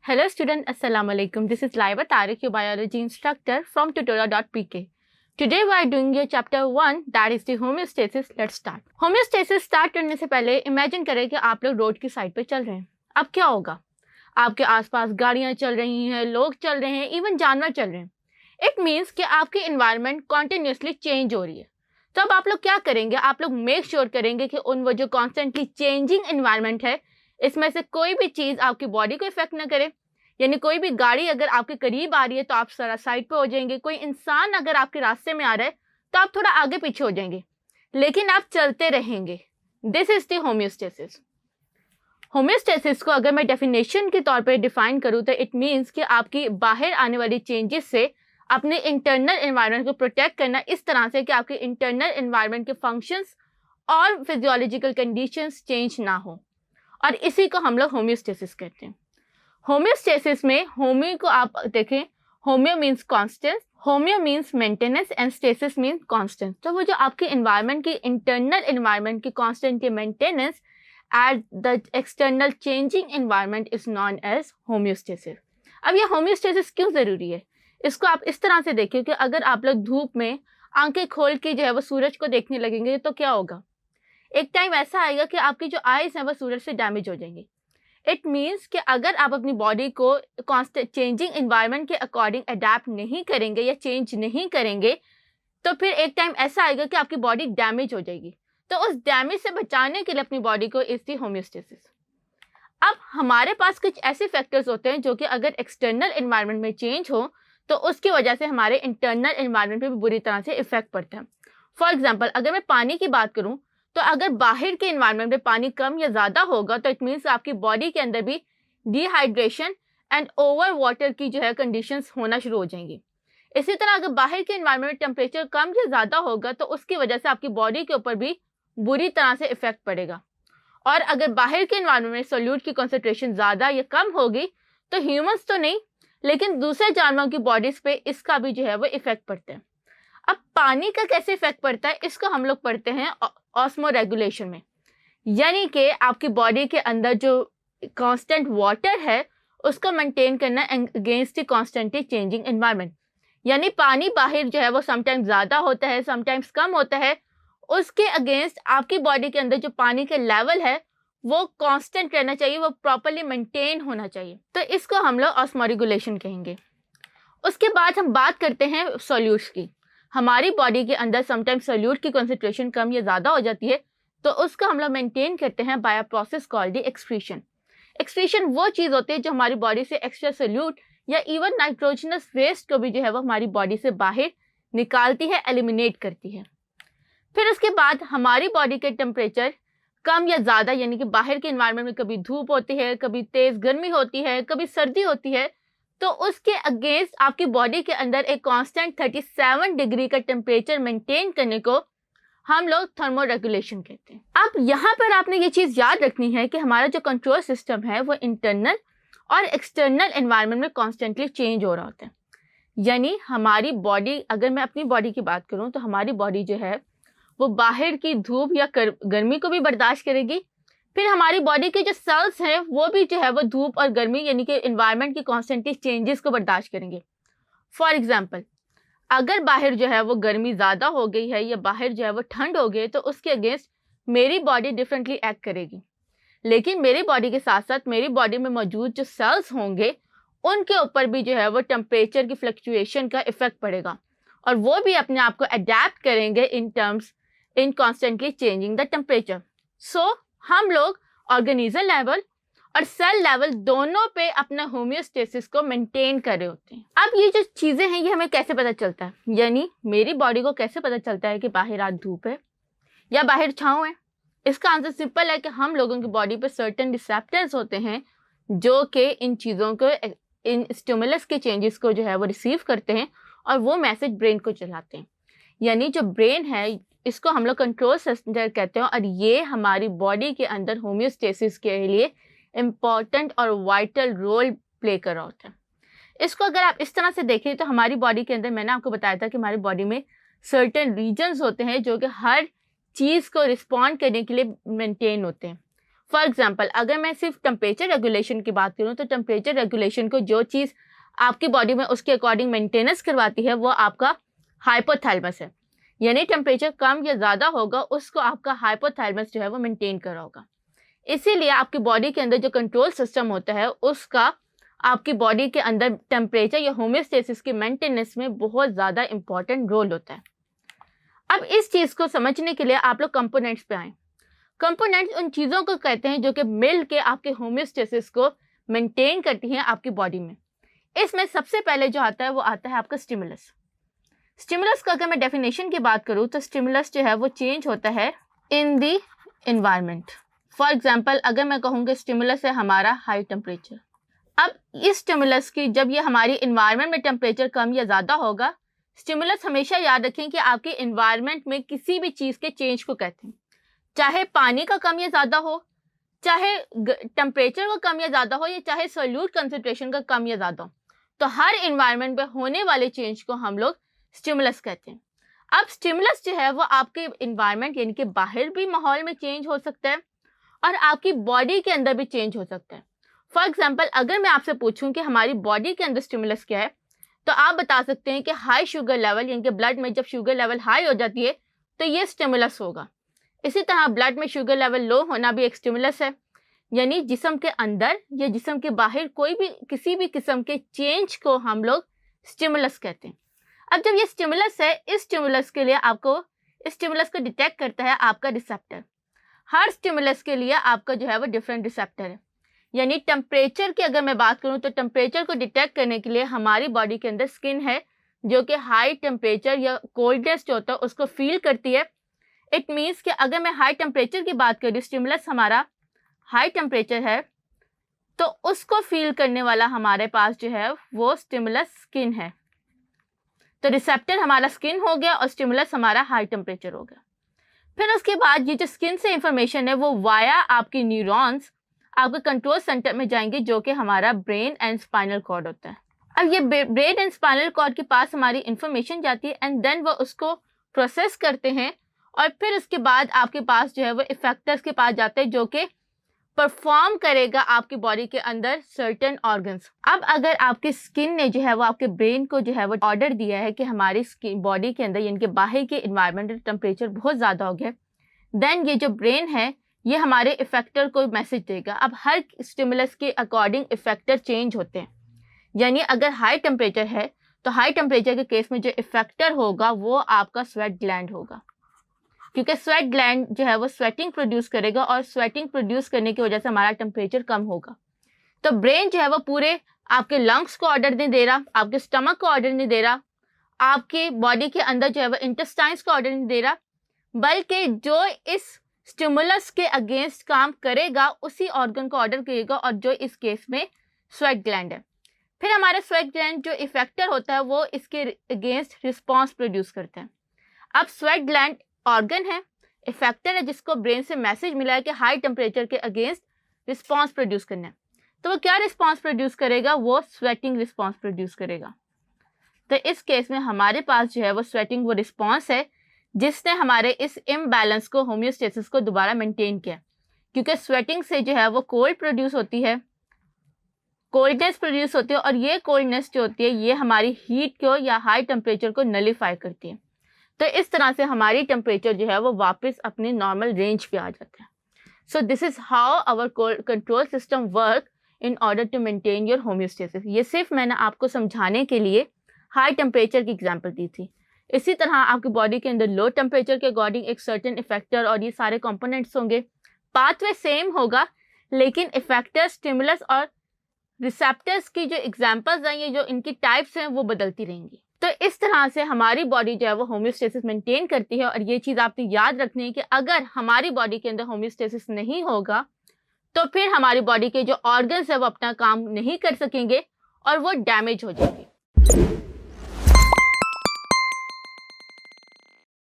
Hello student, Assalamu alaikum. This is Laiba Tariq, your biology instructor from tutorial.pk. Today we are doing your chapter 1, that is the homeostasis. Let's start. Homeostasis start करने से पहले imagine करें कि आप लोग road की side पे चल रहे हैं. अब क्या होगा? आपके आसपास गाड़ियां चल रही हैं, लोग चल रहे हैं, इवन जानवर चल रहे हैं. It means कि आपकी environment continuously change हो रही है. तो अब आप लोग क्या करेंगे? आप लोग make sure करेंगे कि उन वो जो constantly changing environment है, इसमें से कोई भी चीज़ आपकी बॉडी को इफेक्ट ना करे. यानी कोई भी गाड़ी अगर आपके करीब आ रही है तो आप सारा साइड पे हो जाएंगे. कोई इंसान अगर आपके रास्ते में आ रहा है तो आप थोड़ा आगे पीछे हो जाएंगे, लेकिन आप चलते रहेंगे. This is the homeostasis. Homeostasis को अगर मैं डेफिनेशन के तौर पे डिफाइन करूँ तो इट मीन्स कि आपकी बाहर आने वाली चेंजेस से अपने इंटरनल एनवायरनमेंट को प्रोटेक्ट करना इस तरह से कि आपके इंटरनल एनवायरनमेंट के फंक्शंस और फिजियोलॉजिकल कंडीशंस चेंज ना हो, और इसी को हम लोग होम्योस्टेसिस कहते हैं. होम्योस्टेसिस में होम्यो को आप देखें, homeo means constance, homeo means maintenance and stasis means constance. तो वो जो आपके एनवायरनमेंट की इंटरनल एनवायरनमेंट की कॉन्स्टेंट की maintenance at the external changing environment is known as homeostasis. अब ये होम्योस्टेसिस क्यों ज़रूरी है? इसको आप इस तरह से देखिए कि अगर आप लोग धूप में आंखें खोल के जो है वो सूरज को देखने लगेंगे तो क्या होगा? एक टाइम ऐसा आएगा कि आपकी जो आईज हैं वो सूरज से डैमेज हो जाएंगी. इट मीन्स कि अगर आप अपनी बॉडी को कॉन्स्टेंट चेंजिंग एनवायरनमेंट के अकॉर्डिंग अडेप्ट नहीं करेंगे या चेंज नहीं करेंगे तो फिर एक टाइम ऐसा आएगा कि आपकी बॉडी डैमेज हो जाएगी. तो उस डैमेज से बचाने के लिए अपनी बॉडी को इज दी होम्योस्टेसिस. अब हमारे पास कुछ ऐसे फैक्टर्स होते हैं जो कि अगर एक्सटर्नल एनवायरनमेंट में चेंज हो तो उसकी वजह से हमारे इंटरनल एनवायरनमेंट पे भी बुरी तरह से इफेक्ट पड़ता है. फॉर एग्जाम्पल, अगर मैं पानी की बात करूँ तो अगर बाहर के एनवायरनमेंट में पानी कम या ज़्यादा होगा तो इट मीन्स आपकी बॉडी के अंदर भी डिहाइड्रेशन एंड ओवर वाटर की जो है कंडीशंस होना शुरू हो जाएंगी. इसी तरह अगर बाहर के एनवायरनमेंट में टेम्परेचर कम या ज़्यादा होगा तो उसकी वजह से आपकी बॉडी के ऊपर भी बुरी तरह से इफेक्ट पड़ेगा. और अगर बाहर के एनवायरनमेंट में सोल्यूट की कॉन्सेंट्रेशन ज़्यादा या कम होगी तो ह्यूमन्स तो नहीं, लेकिन दूसरे जानवरों की बॉडीज़ पे इसका भी जो है वो इफेक्ट पड़ता है. अब पानी का कैसे इफेक्ट पड़ता है इसको हम लोग पढ़ते हैं ऑस्मो रेगुलेशन में. यानी कि आपकी बॉडी के अंदर जो कांस्टेंट वाटर है उसको मेंटेन करना against the constantly changing environment. यानी पानी बाहर जो है वो समटाइम्स ज़्यादा होता है, समटाइम्स कम होता है, उसके अगेंस्ट आपकी बॉडी के अंदर जो पानी का लेवल है वो कांस्टेंट रहना चाहिए, वो प्रॉपरली मेंटेन होना चाहिए. तो इसको हम लोग ऑस्मो रेगुलेशन कहेंगे. उसके बाद हम बात करते हैं सॉल्यूट्स की. हमारी बॉडी के अंदर समटाइम्स सोल्यूट की कंसंट्रेशन कम या ज़्यादा हो जाती है तो उसको हम लोग मेंटेन करते हैं by a process called the excretion. Excretion वो चीज़ होती है जो हमारी बॉडी से एक्स्ट्रा सोल्यूट या इवन नाइट्रोजनस वेस्ट को भी जो है वो हमारी बॉडी से बाहर निकालती है, एलिमिनेट करती है. फिर उसके बाद हमारी बॉडी के टेम्परेचर कम या ज़्यादा, यानी कि बाहर के इन्वायरमेंट में कभी धूप होती है, कभी तेज़ गर्मी होती है, कभी सर्दी होती है, तो उसके अगेंस्ट आपकी बॉडी के अंदर एक कांस्टेंट 37 डिग्री का टेम्परेचर मेंटेन करने को हम लोग थर्मो रेगुलेशन कहते हैं. अब यहाँ पर आपने ये चीज़ याद रखनी है कि हमारा जो कंट्रोल सिस्टम है वो इंटरनल और एक्सटर्नल एनवायरनमेंट में कॉन्स्टेंटली चेंज हो रहा होता है. यानी हमारी बॉडी, अगर मैं अपनी बॉडी की बात करूँ तो हमारी बॉडी जो है वो बाहर की धूप या गर्मी को भी बर्दाश्त करेगी. फिर हमारी बॉडी के जो सेल्स हैं वो भी जो है वो धूप और गर्मी यानी कि एनवायरनमेंट की कॉन्स्टेंटली चेंजेस को बर्दाश्त करेंगे. फॉर एग्जांपल, अगर बाहर जो है वो गर्मी ज़्यादा हो गई है या बाहर जो है वो ठंड हो गई तो उसके अगेंस्ट मेरी बॉडी डिफरेंटली एक्ट करेगी. लेकिन मेरी बॉडी के साथ साथ मेरी बॉडी में मौजूद जो सेल्स होंगे उनके ऊपर भी जो है वो टेम्परेचर की फ्लक्चुएशन का इफेक्ट पड़ेगा और वो भी अपने आप को अडेप्ट करेंगे इन कॉन्स्टेंटली चेंजिंग द टेम्परेचर. सो हम लोग ऑर्गेनिज्म लेवल और सेल लेवल दोनों पे अपना होम्योस्टेसिस को मेंटेन कर रहे होते हैं. अब ये जो चीज़ें हैं ये हमें कैसे पता चलता है, यानी मेरी बॉडी को कैसे पता चलता है कि बाहर आज धूप है या बाहर छाँव है? इसका आंसर सिंपल है कि हम लोगों की बॉडी पे सर्टेन रिसेप्टर्स होते हैं जो कि इन चीज़ों को, इन स्टिमुलस के चेंजेस को जो है वो रिसीव करते हैं और वो मैसेज ब्रेन को चलाते हैं. यानी जो ब्रेन है इसको हम लोग कंट्रोल सेंटर कहते हैं और ये हमारी बॉडी के अंदर होम्योस्टेसिस के लिए इम्पॉर्टेंट और वाइटल रोल प्ले कर रहा होता है. इसको अगर आप इस तरह से देखें तो हमारी बॉडी के अंदर, मैंने आपको बताया था कि हमारी बॉडी में सर्टेन रीजन्स होते हैं जो कि हर चीज़ को रिस्पॉन्ड करने के लिए मेंटेन होते हैं. फॉर एग्जाम्पल अगर मैं सिर्फ टेम्परेचर रेगुलेशन की बात करूँ तो टेम्परेचर रेगुलेशन को जो चीज़ आपकी बॉडी में उसके अकॉर्डिंग मेंटेनेंस करवाती है वो आपका हाइपोथैलेमस है। यानी टेम्परेचर कम या ज़्यादा होगा उसको आपका हाइपोथैलेमस जो है वो मेंटेन कर रहा होगा। इसीलिए आपकी बॉडी के अंदर जो कंट्रोल सिस्टम होता है उसका आपकी बॉडी के अंदर टेम्परेचर या होम्योस्टेसिस की मेंटेनेंस में बहुत ज़्यादा इंपॉर्टेंट रोल होता है। अब इस चीज़ को समझने के लिए आप लोग कंपोनेंट्स पे आएँ। कंपोनेंट्स उन चीज़ों को कहते हैं जो कि मिल के आपके होम्योस्टेसिस को मेंटेन करती हैं आपकी बॉडी में। इसमें सबसे पहले जो आता है वो आता है आपका स्टिमुलस। स्टिमुलस का अगर मैं डेफिनेशन की बात करूँ तो स्टिमुलस जो है वो चेंज होता है इन दी एनवायरनमेंट। फॉर एग्जांपल अगर मैं कहूँगी स्टिमुलस है हमारा हाई टेम्परेचर। अब इस स्टिमुलस की जब ये हमारी इन्वायरमेंट में टेम्परेचर कम या ज़्यादा होगा, स्टिमुलस हमेशा याद रखें कि आपके इन्वायरमेंट में किसी भी चीज़ के चेंज को कहते हैं, चाहे पानी का कम या ज़्यादा हो, चाहे टेम्परेचर का कम या ज़्यादा हो, या चाहे सोल्यूट कंसंट्रेशन का कम या ज़्यादा हो। तो हर इन्वायरमेंट में होने वाले चेंज को हम लोग स्टिमुलस कहते हैं। अब स्टिमुलस जो है वो आपके इन्वायरमेंट यानी कि बाहर भी माहौल में चेंज हो सकता है और आपकी बॉडी के अंदर भी चेंज हो सकता है। फॉर एग्जाम्पल अगर मैं आपसे पूछूं कि हमारी बॉडी के अंदर स्टिमुलस क्या है, तो आप बता सकते हैं कि हाई शुगर लेवल यानी कि ब्लड में जब शुगर लेवल हाई हो जाती है तो ये स्टिमुलस होगा। इसी तरह ब्लड में शुगर लेवल लो होना भी एक स्टिमुलस है, यानी जिस्म के अंदर या जिस्म के बाहर कोई भी किसी भी किस्म के चेंज को हम लोग स्टिमुलस कहते हैं। अब जब ये स्टिमुलस है, इस स्टिमुलस के लिए आपको इस स्टिमुलस को डिटेक्ट करता है आपका रिसेप्टर। हर स्टिमुलस के लिए आपका जो है वो डिफरेंट रिसेप्टर है। यानी टेम्परेचर की अगर मैं बात करूं तो टेम्परेचर को डिटेक्ट करने के लिए हमारी बॉडी के अंदर स्किन है जो कि हाई टेम्परेचर या कोल्डनेस जो होता है उसको फील करती है। इट मीन्स कि अगर मैं हाई टेम्परेचर की बात करूँ, स्टिमुलस हमारा हाई टेम्परेचर है तो उसको फील करने वाला हमारे पास जो है वो स्टिमुलस स्किन है। तो रिसेप्टर हमारा स्किन हो गया और स्टिमुलस हमारा हाई टेम्परेचर हो गया। फिर उसके बाद ये जो स्किन से इंफॉर्मेशन है वो वाया आपकी न्यूरॉन्स आपके कंट्रोल सेंटर में जाएंगे जो कि हमारा ब्रेन एंड स्पाइनल कॉर्ड होता है। अब ये ब्रेन एंड स्पाइनल कॉर्ड के पास हमारी इंफॉर्मेशन जाती है एंड देन वो उसको प्रोसेस करते हैं और फिर उसके बाद आपके पास जो है वो इफेक्टर्स के पास जाते हैं जो कि परफॉर्म करेगा आपकी बॉडी के अंदर सर्टेन ऑर्गन्स। अब अगर आपकी स्किन ने जो है वो आपके ब्रेन को जो है वो ऑर्डर दिया है कि हमारी स्किन बॉडी के अंदर यानी कि बाहर के इन्वायरमेंटल टेम्परेचर बहुत ज़्यादा हो गया, देन ये जो ब्रेन है ये हमारे इफेक्टर को मैसेज देगा। अब हर स्टिमुलस के अकॉर्डिंग इफेक्टर चेंज होते हैं, यानी अगर हाई टेम्परेचर है तो हाई टेम्परेचर के केस में जो इफेक्टर होगा वो आपका स्वेट ग्लैंड होगा, क्योंकि स्वेट ग्लैंड जो है वो स्वेटिंग प्रोड्यूस करेगा और स्वेटिंग प्रोड्यूस करने की वजह से हमारा टेम्परेचर कम होगा। तो ब्रेन जो है वो पूरे आपके लंग्स को ऑर्डर नहीं दे रहा, आपके स्टमक को ऑर्डर नहीं दे रहा, आपकी बॉडी के अंदर जो है वो इंटेस्टाइन्स को ऑर्डर नहीं दे रहा, बल्कि जो इस स्टिमुलस के अगेंस्ट काम करेगा उसी ऑर्गन को ऑर्डर करेगा और जो इस केस में स्वेट ग्लैंड है। फिर हमारा स्वेट ग्लैंड जो इफेक्टर होता है वो इसके अगेंस्ट रिस्पॉन्स प्रोड्यूस करता है। अब स्वेट ग्लैंड ऑर्गन है, इफेक्टर है जिसको ब्रेन से मैसेज मिला है कि हाई टेम्परेचर के अगेंस्ट रिस्पॉन्स प्रोड्यूस करना है। तो वो क्या रिस्पॉन्स प्रोड्यूस करेगा, वो स्वेटिंग रिस्पॉन्स प्रोड्यूस करेगा। तो इस केस में हमारे पास जो है वो स्वेटिंग वो रिस्पॉन्स है जिसने हमारे इस इम्बैलेंस को होम्योस्टेसिस को दोबारा मेंटेन किया, क्योंकि स्वेटिंग से जो है वो कोल्ड प्रोड्यूस होती है, कोल्डनेस प्रोड्यूस होती है और ये कोल्डनेस जो होती है ये हमारी हीट को या हाई टेम्परेचर को नलीफाई करती है। तो इस तरह से हमारी टेम्परेचर जो है वो वापस अपनी नॉर्मल रेंज पे आ जाता है। So this is how our control system work in order to maintain your homeostasis. ये सिर्फ मैंने आपको समझाने के लिए हाई टेम्परेचर की एग्जांपल दी थी। इसी तरह आपकी बॉडी के अंदर लो टेम्परेचर के अकॉर्डिंग एक सर्टेन इफेक्टर और ये सारे कंपोनेंट्स होंगे। पाथवे सेम होगा लेकिन इफेक्टर, स्टिमुलस और रिसेप्टर्स की जो एग्जांपल्स हैं, ये जो इनकी टाइप्स हैं वो बदलती रहेंगी। तो इस तरह से हमारी बॉडी जो है वो होम्योस्टेसिस मेंटेन करती है। और ये चीज़ आपने याद रखनी है कि अगर हमारी बॉडी के अंदर होम्योस्टेसिस नहीं होगा तो फिर हमारी बॉडी के जो ऑर्गन्स है वो अपना काम नहीं कर सकेंगे और वो डैमेज हो जाएंगे।